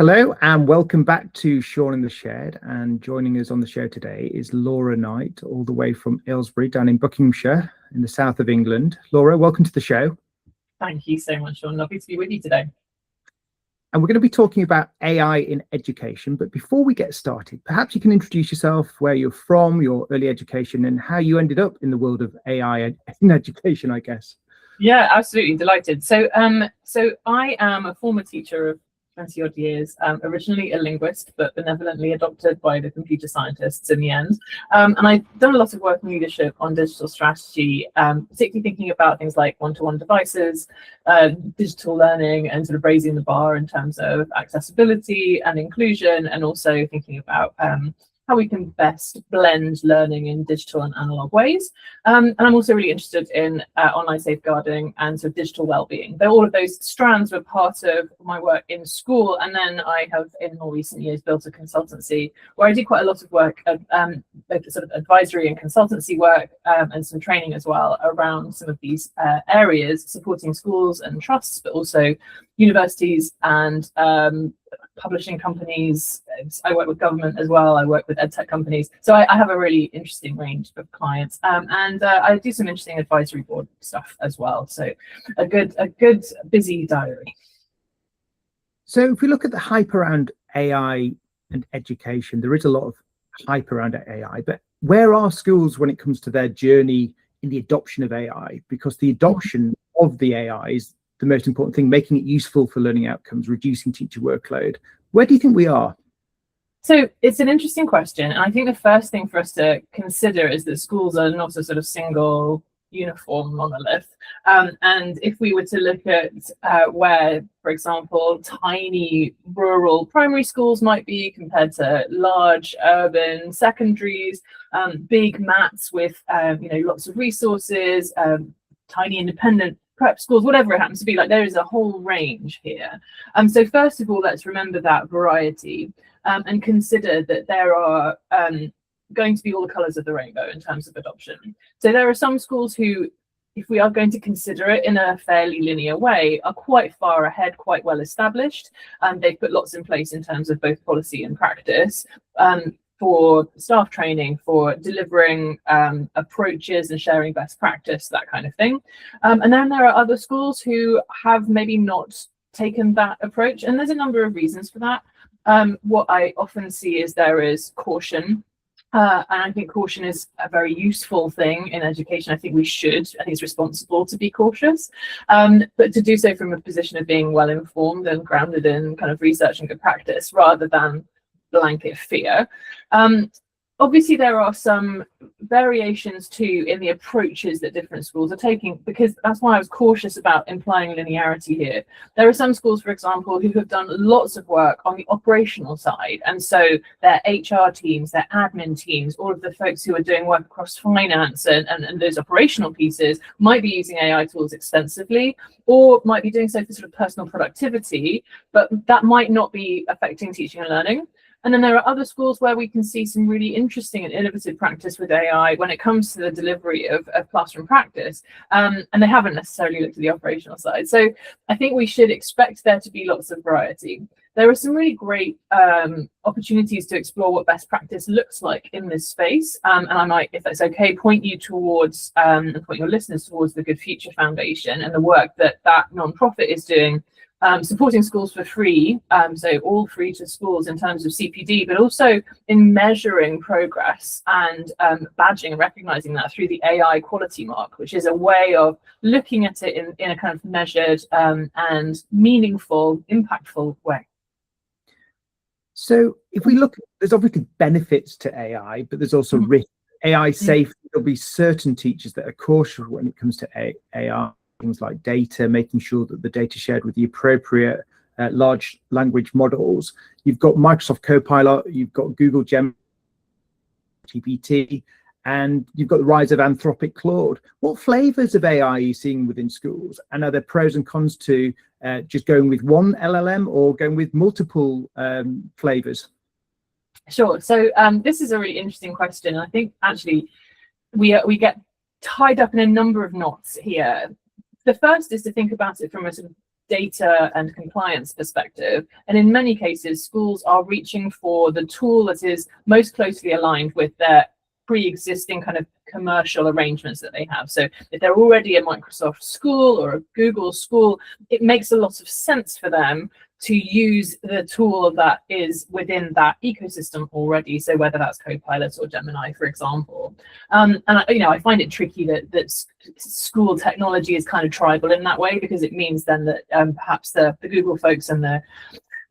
Hello and welcome back to Sean in the Shed. And joining us on the show today is Laura Knight, all the way from Aylesbury down in Buckinghamshire in the south of England. Laura, welcome to the show. Thank you so much, Sean. Lovely to be with you today. And we're going to be talking about AI in education. But before we get started, perhaps you can introduce yourself, where you're from, your early education, and how you ended up in the world of AI in education, I guess. Yeah, absolutely. Delighted. So I am a former teacher of 20 odd years, originally a linguist, but benevolently adopted by the computer scientists in the end. And I've done a lot of work in leadership on digital strategy, particularly thinking about things like one-to-one devices, digital learning, and sort of raising the bar in terms of accessibility and inclusion, and also thinking about how we can best blend learning in digital and analog ways. And I'm also really interested in online safeguarding and sort of digital well-being. All of those strands were part of my work in school, and then I have in more recent years built a consultancy where I do quite a lot of work, sort of advisory and consultancy work, and some training as well around some of these areas, supporting schools and trusts, but also universities and publishing companies. I work with government as well. I work with edtech companies. So I have a really interesting range of clients, and I do some interesting advisory board stuff as well. So a good busy diary. So if we look at the hype around AI and education, there is a lot of hype around AI, but where are schools when it comes to their journey in the adoption of AI? Because the adoption of the AI is the most important thing, making it useful for learning outcomes, reducing teacher workload. Where do you think we are? So it's an interesting question. And I think the first thing for us to consider is that schools are not a sort of single uniform monolith. And if we were to look at where, for example, tiny rural primary schools might be compared to large urban secondaries, big mats with lots of resources, tiny independent prep schools, whatever it happens to be, like there is a whole range here. So first of all, let's remember that variety, and consider that there are going to be all the colours of the rainbow in terms of adoption. So there are some schools who, if we are going to consider it in a fairly linear way, are quite far ahead, quite well established. They've put lots in place in terms of both policy and practice, for staff training, for delivering approaches and sharing best practice, that kind of thing. And then there are other schools who have maybe not taken that approach, and there's a number of reasons for that. What I often see is there is caution, and I think caution is a very useful thing in education. I think it's responsible to be cautious, but to do so from a position of being well informed and grounded in kind of research and good practice, rather than blanket fear. Obviously, there are some variations too in the approaches that different schools are taking, because that's why I was cautious about implying linearity here. There are some schools, for example, who have done lots of work on the operational side, and so their HR teams, their admin teams, all of the folks who are doing work across finance and those operational pieces might be using AI tools extensively, or might be doing so for sort of personal productivity, but that might not be affecting teaching and learning. And then there are other schools where we can see some really interesting and innovative practice with AI when it comes to the delivery of classroom practice, and they haven't necessarily looked at the operational side. So I think we should expect there to be lots of variety. There are some really great opportunities to explore what best practice looks like in this space, and I might, if that's okay, point you towards, and point your listeners towards the Good Future Foundation and the work that nonprofit is doing, supporting schools for free, so all free to schools in terms of CPD, but also in measuring progress and badging and recognizing that through the AI quality mark, which is a way of looking at it in a kind of measured and meaningful, impactful way. So if we look, there's obviously benefits to AI, but there's also risk. AI safety, there'll be certain teachers that are cautious when it comes to AI. Things like data, making sure that the data shared with the appropriate large language models. You've got Microsoft Copilot, you've got Google Gemini, GPT, and you've got the rise of Anthropic Claude. What flavors of AI are you seeing within schools? And are there pros and cons to just going with one LLM or going with multiple flavors? Sure. So this is a really interesting question. I think actually we get tied up in a number of knots here. The first is to think about it from a sort of data and compliance perspective. And in many cases, schools are reaching for the tool that is most closely aligned with their pre-existing kind of commercial arrangements that they have. So if they're already a Microsoft school or a Google school, it makes a lot of sense for them to use the tool that is within that ecosystem already. So whether that's Copilot or Gemini, for example. And I find it tricky that school technology is kind of tribal in that way, because it means then that perhaps the Google folks and the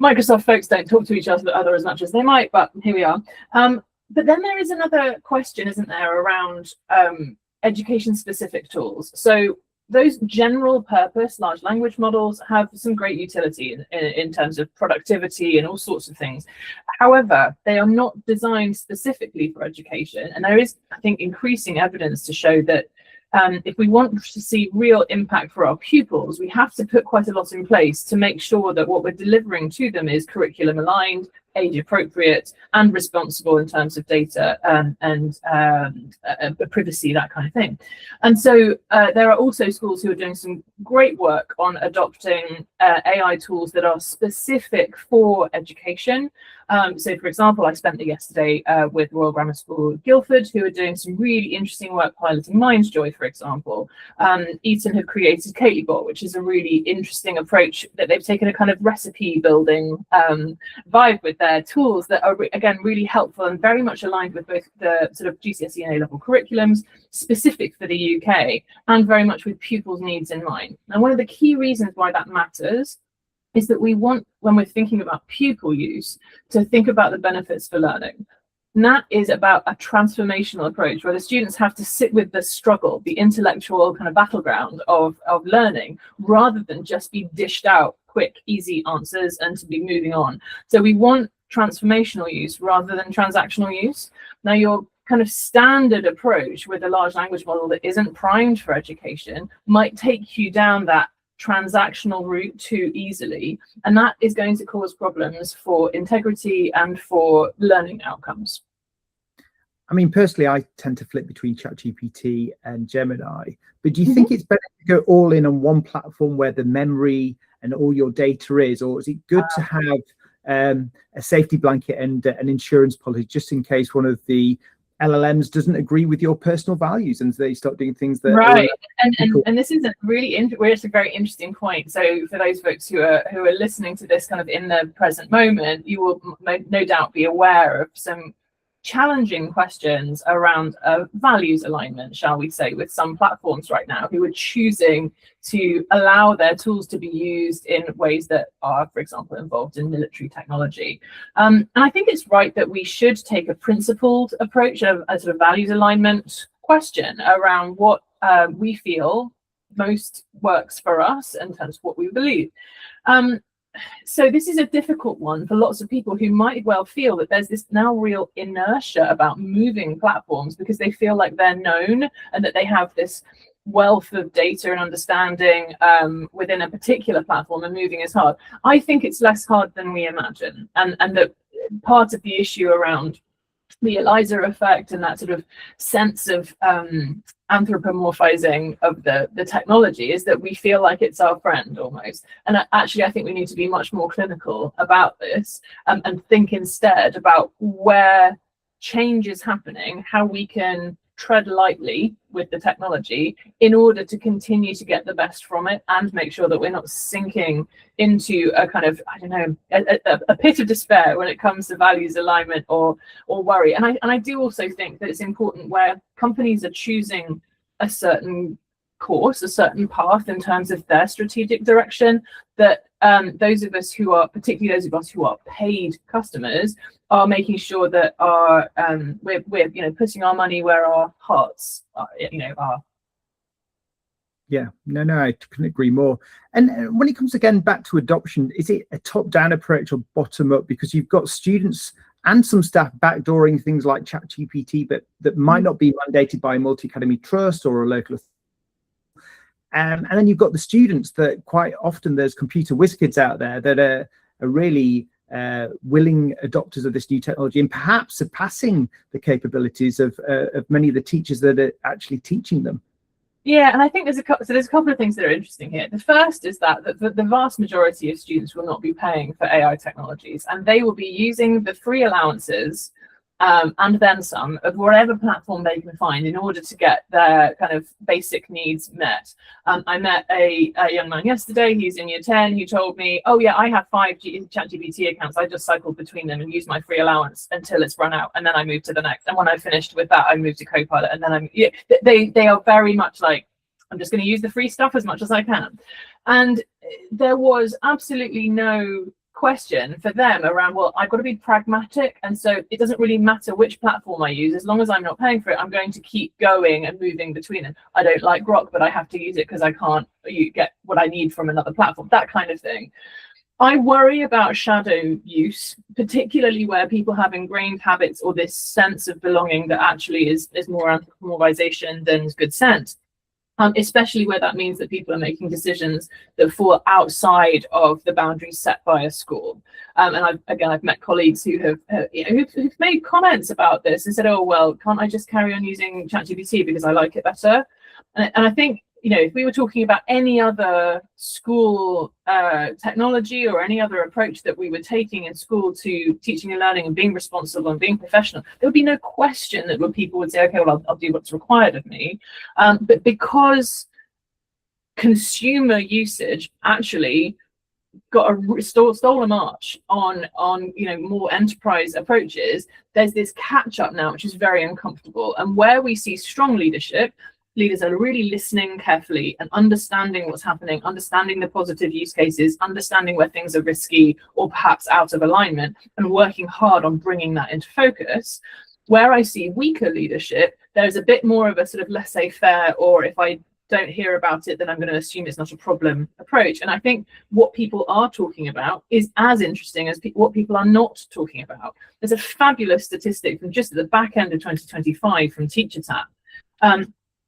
Microsoft folks don't talk to each other as much as they might, but here we are. But then there is another question, isn't there, around education-specific tools. So those general purpose large language models have some great utility in terms of productivity and all sorts of things. However, they are not designed specifically for education. And there is, I think, increasing evidence to show that if we want to see real impact for our pupils, we have to put quite a lot in place to make sure that what we're delivering to them is curriculum aligned, age appropriate, and responsible in terms of data and privacy, that kind of thing. And so there are also schools who are doing some great work on adopting AI tools that are specific for education. So, for example, I spent yesterday with Royal Grammar School Guildford, who are doing some really interesting work piloting Mindsjoy, for example. Eton have created Katebot, which is a really interesting approach that they've taken a kind of recipe building vibe with their tools that are, again, really helpful and very much aligned with both the sort of GCSE and A-level curriculums specific for the UK and very much with pupils' needs in mind. And one of the key reasons why that matters is that we want, when we're thinking about pupil use, to think about the benefits for learning. And that is about a transformational approach where the students have to sit with the struggle, the intellectual kind of battleground of learning, rather than just be dished out quick, easy answers and to be moving on. So we want transformational use rather than transactional use. Now, your kind of standard approach with a large language model that isn't primed for education might take you down that transactional route too easily, and that is going to cause problems for integrity and for learning outcomes. I mean, personally, I tend to flip between ChatGPT and Gemini, but do you think it's better to go all in on one platform where the memory and all your data is, or is it good to have a safety blanket and an insurance policy just in case one of the LLMs doesn't agree with your personal values and they start doing things that right? And this is a really it's a very interesting point. So for those folks who are listening to this kind of in the present moment, you will no doubt be aware of some challenging questions around values alignment, shall we say, with some platforms right now who are choosing to allow their tools to be used in ways that are, for example, involved in military technology. And I think it's right that we should take a principled approach of a sort of values alignment question around what we feel most works for us in terms of what we believe. So this is a difficult one for lots of people who might well feel that there's this now real inertia about moving platforms because they feel like they're known and that they have this wealth of data and understanding within a particular platform, and moving is hard. I think it's less hard than we imagine, and that part of the issue around the Eliza effect and that sort of sense of anthropomorphizing of the technology is that we feel like it's our friend almost. And actually, I think we need to be much more clinical about this and think instead about where change is happening, how we can tread lightly with the technology in order to continue to get the best from it and make sure that we're not sinking into a kind of, I don't know, a pit of despair when it comes to values alignment or worry. And I do also think that it's important where companies are choosing a certain course, a certain path in terms of their strategic direction, that those of us who are, particularly those of us who are paid customers, are making sure that we're putting our money where our hearts are. Yeah, no, I couldn't agree more. And when it comes again back to adoption, is it a top-down approach or bottom-up? Because you've got students and some staff backdooring things like ChatGPT, but that might not be mandated by a multi-academy trust or a local. And then you've got the students that quite often there's computer whiz kids out there that are really willing adopters of this new technology and perhaps surpassing the capabilities of many of the teachers that are actually teaching them. Yeah, and I think there's a couple of things that are interesting here. The first is that the vast majority of students will not be paying for AI technologies, and they will be using the free allowances and then some of whatever platform they can find in order to get their kind of basic needs met. I met a young man yesterday, he's in year 10, who told me, oh yeah, I have 5 ChatGPT accounts. I just cycled between them and used my free allowance until it's run out. And then I moved to the next. And when I finished with that, I moved to Copilot. And then they are very much like, I'm just going to use the free stuff as much as I can. And there was absolutely no question for them around, well, I've got to be pragmatic, and so it doesn't really matter which platform I use, as long as I'm not paying for it, I'm going to keep going and moving between them. I don't like Grok, but I have to use it because I can't get what I need from another platform, that kind of thing. I worry about shadow use, particularly where people have ingrained habits or this sense of belonging that actually is more anthropomorphization than good sense. Especially where that means that people are making decisions that fall outside of the boundaries set by a school. And I've met colleagues who who've made comments about this and said, oh, well, can't I just carry on using ChatGPT because I like it better? And I think, if we were talking about any other school technology or any other approach that we were taking in school to teaching and learning and being responsible and being professional, there would be no question that people would say, okay, well, I'll do what's required of me. But because consumer usage actually got stole a march on more enterprise approaches, there's this catch up now, which is very uncomfortable. And where we see strong leadership, leaders are really listening carefully and understanding what's happening, understanding the positive use cases, understanding where things are risky or perhaps out of alignment, and working hard on bringing that into focus. Where I see weaker leadership, there's a bit more of a sort of laissez-faire, or if I don't hear about it, then I'm going to assume it's not a problem approach. And I think what people are talking about is as interesting as what people are not talking about. There's a fabulous statistic from just at the back end of 2025 from TeacherTapp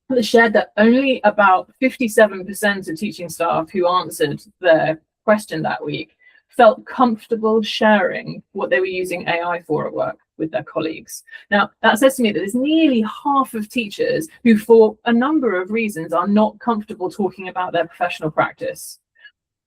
that shared that only about 57% of teaching staff who answered their question that week felt comfortable sharing what they were using AI for at work with their colleagues. Now, that says to me that there's nearly half of teachers who, for a number of reasons, are not comfortable talking about their professional practice.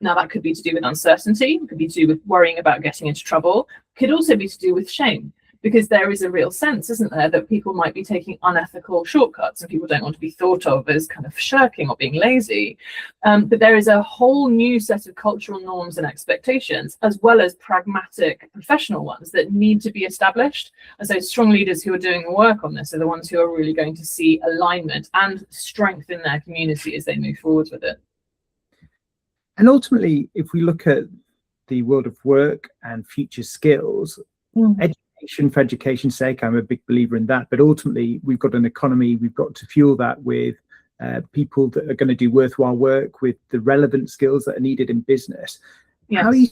Now, that could be to do with uncertainty, could be to do with worrying about getting into trouble, could also be to do with shame. Because there is a real sense, isn't there, that people might be taking unethical shortcuts and people don't want to be thought of as kind of shirking or being lazy. But there is a whole new set of cultural norms and expectations, as well as pragmatic professional ones that need to be established. And so strong leaders who are doing the work on this are the ones who are really going to see alignment and strength in their community as they move forward with it. And ultimately, if we look at the world of work and future skills, education for education's sake, I'm a big believer in that. But ultimately, we've got an economy, we've got to fuel that with people that are going to do worthwhile work with the relevant skills that are needed in business. Yes. How do you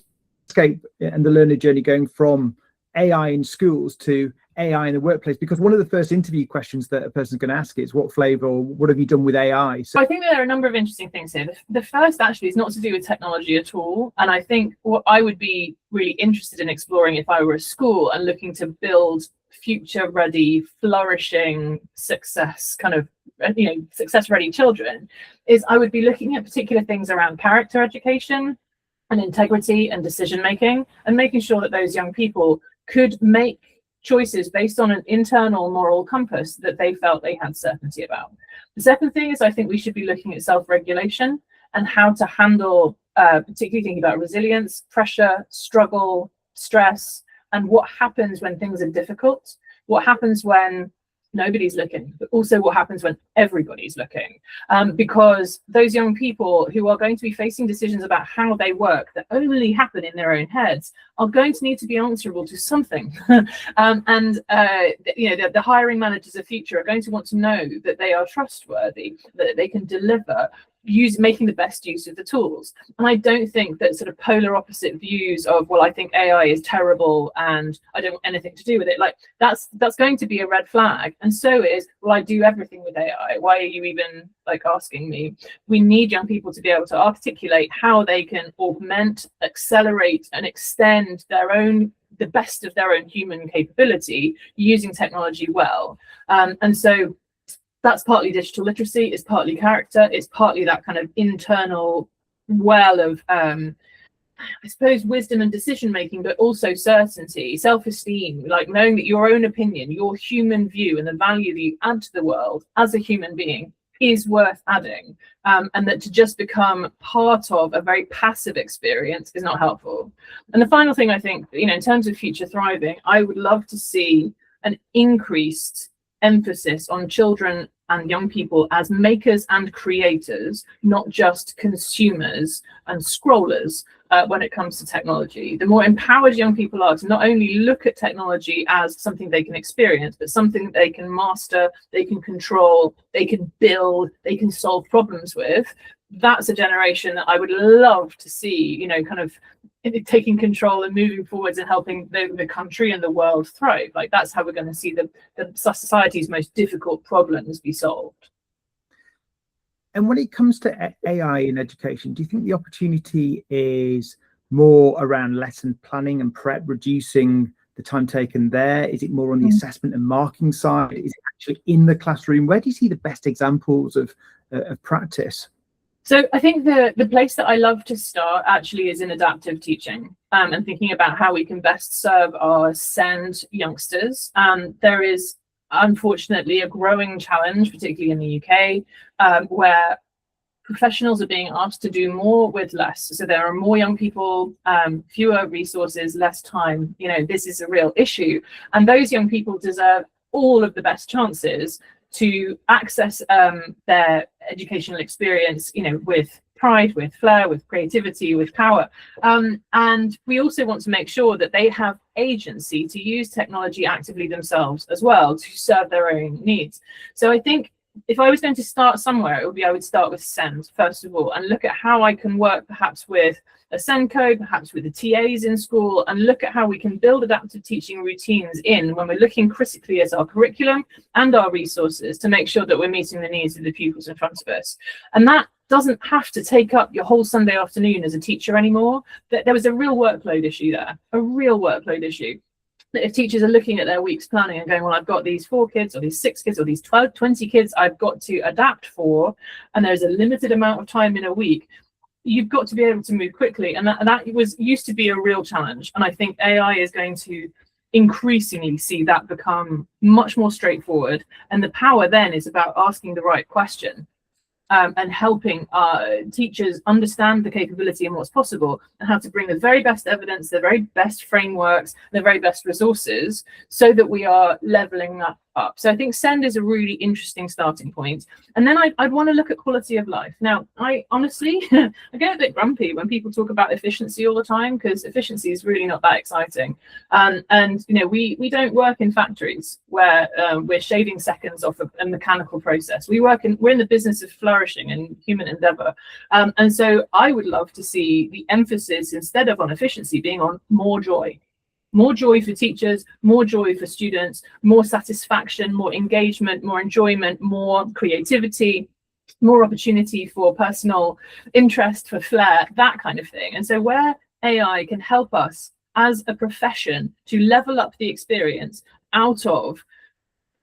escape and the learner journey going from AI in schools to AI in the workplace? Because one of the first interview questions that a person's going to ask is, what flavor or what have you done with AI? So I think there are a number of interesting things here. The first actually is not to do with technology at all. And I think what I would be really interested in exploring if I were a school and looking to build future ready, flourishing success, kind of, success ready children, is I would be looking at particular things around character education and integrity and decision making, and making sure that those young people could make choices based on an internal moral compass that they felt they had certainty about. The second thing is I think we should be looking at self-regulation and how to handle, particularly thinking about resilience, pressure, struggle, stress, and what happens when things are difficult, what happens when nobody's looking, but also what happens when everybody's looking. Because those young people who are going to be facing decisions about how they work that only happen in their own heads are going to need to be answerable to something. The hiring managers of the future are going to want to know that they are trustworthy, that they can deliver, making the best use of the tools. And I don't think that sort of polar opposite views of, well, I think AI is terrible and I don't want anything to do with it, like that's going to be a red flag. And so is, well, I do everything with AI. Why are you even asking me? We need young people to be able to articulate how they can augment, accelerate, and extend the best of their own human capability using technology well. And so That's partly digital literacy, it's partly character, it's partly that kind of internal well of I suppose wisdom and decision making, but also certainty, self-esteem, like knowing that your own opinion, your human view, and the value that you add to the world as a human being is worth adding, and that to just become part of a very passive experience is not helpful. And the final thing, I think, you know, in terms of future thriving, I would love to see an increased emphasis on children and young people as makers and creators, not just consumers and scrollers when it comes to technology. The more empowered young people are to not only look at technology as something they can experience, but something they can master, they can control, they can build, they can solve problems with, that's a generation that I would love to see, you know, kind of taking control and moving forwards and helping the country and the world thrive. Like, that's how we're going to see the society's most difficult problems be solved. And when it comes to AI in education, do you think the opportunity is more around lesson planning and prep, reducing the time taken there? Is it more on the assessment and marking side? Is it actually in the classroom? Where do you see the best examples of practice? So I think the place that I love to start actually is in adaptive teaching, and thinking about how we can best serve our SEND youngsters. There is unfortunately a growing challenge, particularly in the UK, where professionals are being asked to do more with less. So there are more young people, fewer resources, less time. You know, this is a real issue, and those young people deserve all of the best chances to access their educational experience, you know, with pride, with flair, with creativity, with power. And we also want to make sure that they have agency to use technology actively themselves as well to serve their own needs. So I think if I was going to start somewhere, it would be, I would start with SEND first of all, and look at how I can work perhaps with a SEND code, perhaps with the TAs in school, and look at how we can build adaptive teaching routines in when we're looking critically at our curriculum and our resources to make sure that we're meeting the needs of the pupils in front of us. And that doesn't have to take up your whole Sunday afternoon as a teacher anymore. There was a real workload issue there, a real workload issue. If teachers are looking at their week's planning and going, well, I've got these 4 kids or these 6 kids or these 12, 20 kids I've got to adapt for, and there's a limited amount of time in a week, you've got to be able to move quickly. And that used to be a real challenge. And I think AI is going to increasingly see that become much more straightforward. And the power then is about asking the right question. And helping teachers understand the capability and what's possible, and how to bring the very best evidence, the very best frameworks, the very best resources, so that we are leveling that up. So I think SEND is a really interesting starting point. And then I'd want to look at quality of life. Now, I honestly, I get a bit grumpy when people talk about efficiency all the time, because efficiency is really not that exciting. And you know, we don't work in factories where we're shaving seconds off a mechanical process. We're in the business of flourishing and human endeavor. And so I would love to see the emphasis, instead of on efficiency, being on more joy. More joy for teachers, more joy for students, more satisfaction, more engagement, more enjoyment, more creativity, more opportunity for personal interest, for flair, that kind of thing. And so where AI can help us as a profession to level up the experience out of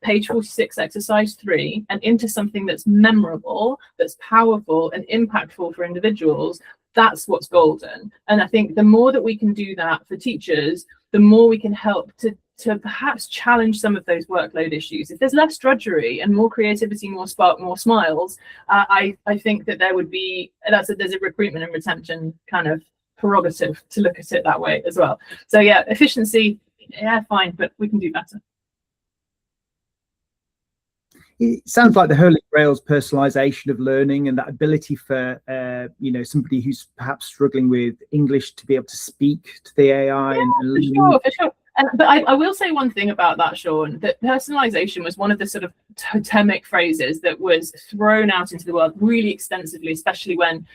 page 46, exercise 3, and into something that's memorable, that's powerful and impactful for individuals, that's what's golden. And I think the more that we can do that for teachers, the more we can help to perhaps challenge some of those workload issues. If there's less drudgery and more creativity, more spark, more smiles, I think that there's a recruitment and retention kind of prerogative to look at it that way as well. So yeah, efficiency, yeah, fine, but we can do better. It sounds like the holy grail is personalization of learning, and that ability for somebody who's perhaps struggling with English to be able to speak to the AI. Yeah, for sure. But I will say one thing about that, Sean, that personalization was one of the sort of totemic phrases that was thrown out into the world really extensively, especially when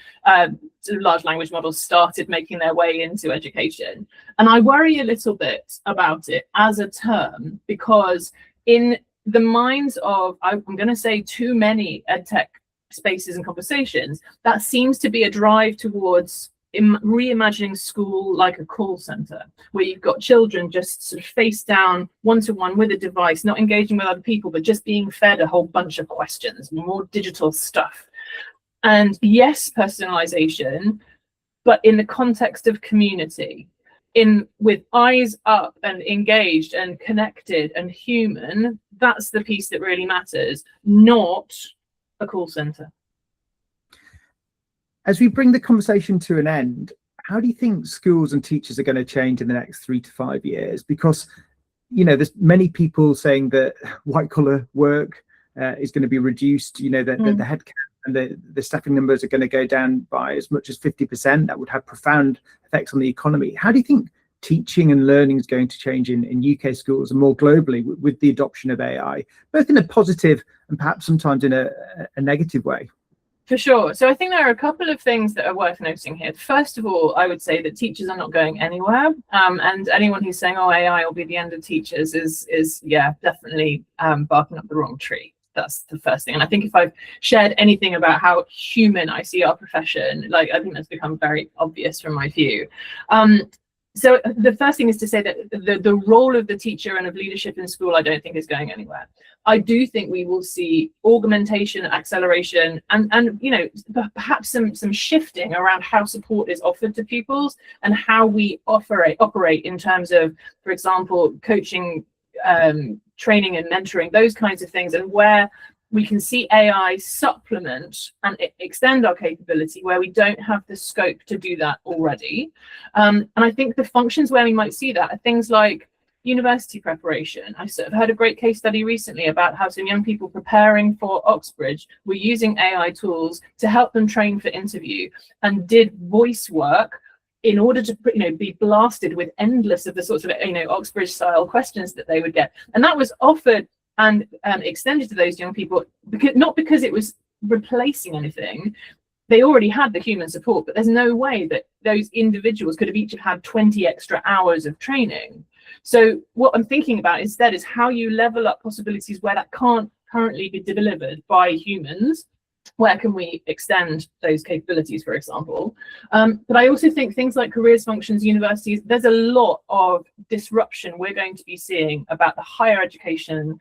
sort of large language models started making their way into education. And I worry a little bit about it as a term, because in the minds of, I'm going to say, too many edtech spaces and conversations, that seems to be a drive towards reimagining school like a call center, where you've got children just sort of face down, one-to-one with a device, not engaging with other people, but just being fed a whole bunch of questions, more digital stuff. And yes, personalization, but in the context of community, with eyes up and engaged and connected and human. That's the piece that really matters, not a call center. As we bring the conversation to an end, how do you think schools and teachers are going to change in the next 3 to 5 years? Because, you know, there's many people saying that white collar work is going to be reduced, you know, the headcount and the staffing numbers are going to go down by as much as 50%. That would have profound effects on the economy. How do you think teaching and learning is going to change in UK schools and more globally with the adoption of AI, both in a positive and perhaps sometimes in a negative way? For sure. So I think there are a couple of things that are worth noting here. First of all, I would say that teachers are not going anywhere. And anyone who's saying, oh, AI will be the end of teachers is yeah, definitely barking up the wrong tree. That's the first thing. And I think if I've shared anything about how human I see our profession, like, I think that's become very obvious from my view. So the first thing is to say that the role of the teacher and of leadership in school, I don't think is going anywhere. I do think we will see augmentation, acceleration, and you know, perhaps some shifting around how support is offered to pupils and how we operate in terms of, for example, coaching, training and mentoring, those kinds of things, and where we can see AI supplement and extend our capability where we don't have the scope to do that already. And I think the functions where we might see that are things like university preparation. I sort of heard a great case study recently about how some young people preparing for Oxbridge were using AI tools to help them train for interview and did voice work in order to, you know, be blasted with endless of the sorts of, you know, Oxbridge style questions that they would get. And that was offered and extended to those young people, not because it was replacing anything. They already had the human support, but there's no way that those individuals could have each have had 20 extra hours of training. So what I'm thinking about instead is how you level up possibilities where that can't currently be delivered by humans. Where can we extend those capabilities, for example? But I also think things like careers functions, universities, there's a lot of disruption we're going to be seeing about the higher education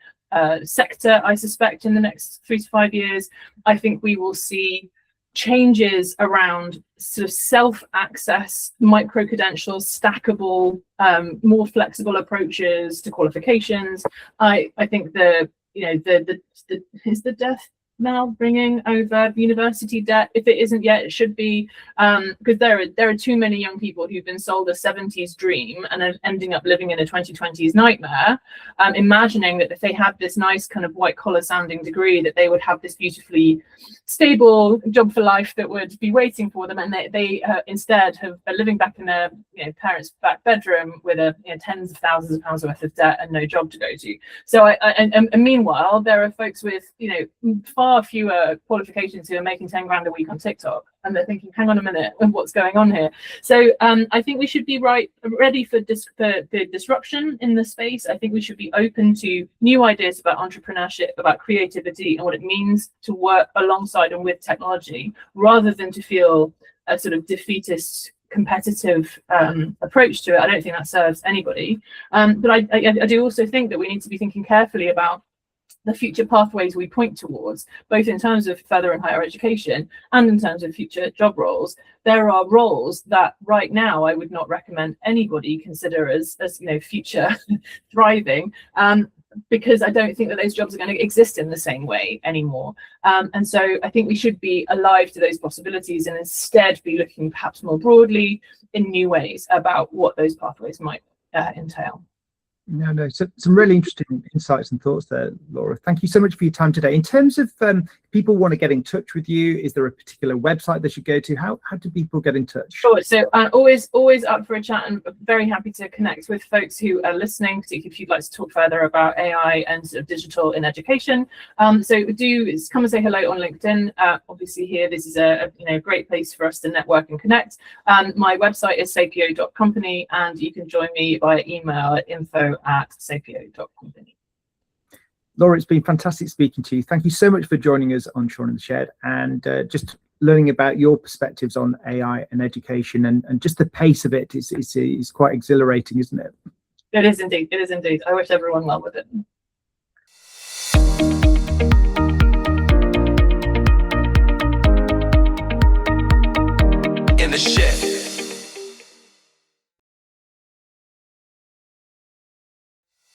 sector, I suspect, in the next 3 to 5 years. I think we will see changes around sort of self-access, micro-credentials, stackable, more flexible approaches to qualifications. I think is the death now bringing over university debt? If it isn't yet, it should be, because there are too many young people who've been sold a 70s dream and are ending up living in a 2020s nightmare, imagining that if they had this nice kind of white collar sounding degree that they would have this beautifully stable job for life that would be waiting for them, and they instead are living back in their, you know, parents' back bedroom with tens of thousands of pounds worth of debt and no job to go to. So and meanwhile there are folks with, you know, far fewer qualifications who are making 10 grand a week on TikTok, and they're thinking, hang on a minute, what's going on here? So I think we should be ready for the disruption in the space. I think we should be open to new ideas about entrepreneurship, about creativity, and what it means to work alongside and with technology, rather than to feel a sort of defeatist competitive approach to it. I don't think that serves anybody. But I do also think that we need to be thinking carefully about the future pathways we point towards, both in terms of further and higher education and in terms of future job roles. There are roles that right now I would not recommend anybody consider as you know, future thriving, because I don't think that those jobs are going to exist in the same way anymore. And so I think we should be alive to those possibilities and instead be looking perhaps more broadly in new ways about what those pathways might entail. No, so some really interesting insights and thoughts there, Laura. Thank you so much for your time today. In terms of people want to get in touch with you, is there a particular website they should go to? How do people get in touch? Sure. So always up for a chat, and very happy to connect with folks who are listening, particularly if you'd like to talk further about AI and sort of digital in education. So do come and say hello on LinkedIn. Obviously here, this is a great place for us to network and connect. My website is sapio.company, and you can join me via email at info@sapio.company. Laura, it's been fantastic speaking to you. Thank you so much for joining us on Sean in the Shed. And just learning about your perspectives on AI and education, and just the pace of it is quite exhilarating, isn't it? It is indeed. It is indeed. I wish everyone well with it. In the shed.